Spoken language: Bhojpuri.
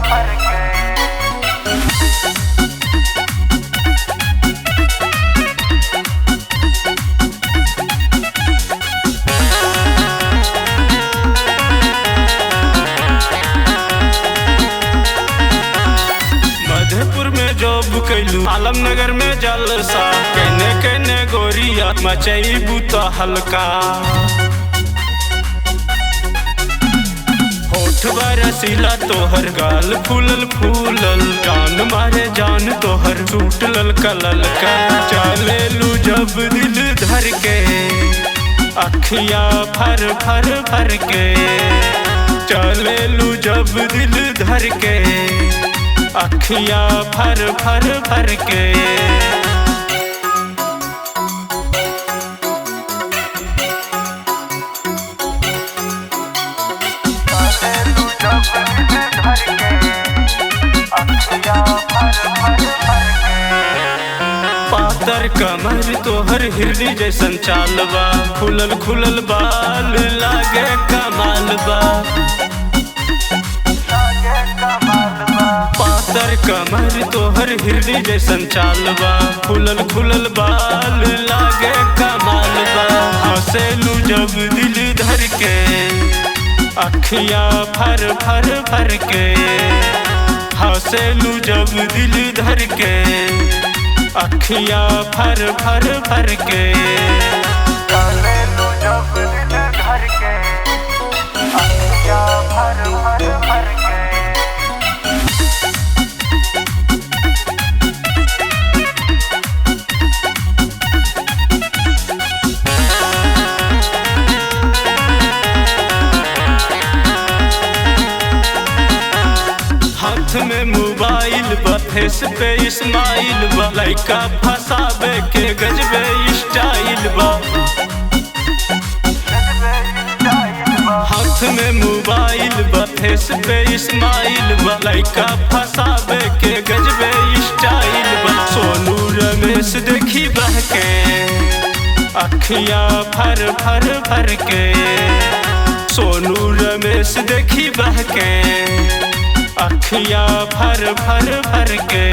भर के। मधेपुर में जॉब कैलू, आलमनगर में जलसा, कहने कहने गोरिया मचई बूता हल्का। होठ बरसीला तोहर गाल फूलल फूलल, जान मारे जान तोहर सूट ललका ललका। चलेलू जब दिल धर के, अखिया फर फर फर के। चलेलू जब दिल धर के, अखिया फर फर फर के। चलेलू जब दिल धर के, अखिया फर फर फर के। पातर कमर तोहर हिरनी जैसन चालबा, खुलल खुलल बाल लागे कमाल बा। पातर कमर तोहर हिरनी जैसन चालबा, खुलल खुलल बाल लागे कमाल बा। हंसेलू जब दिल धर के, अखिया फर फर फर के। हंसेलू जब दिल धर के, अखिया फर फर फर के। चलेलू जब दिल धर के, अखिया फर फर फर के। हाथ में मोबाइल बा, फेस पे इस्माइल बा, लइका फसाबे के गजबे स्टाइल बा। हाथ में मोबाइल बा, फेस पे इस्माइल बा, लइका फसाबे के गजबे स्टाइल बा। सोनू रमेश देखी बहके, अखिया फर फर फर के। सोनू रमेश देखी बहके, अखिया फर फर फर के।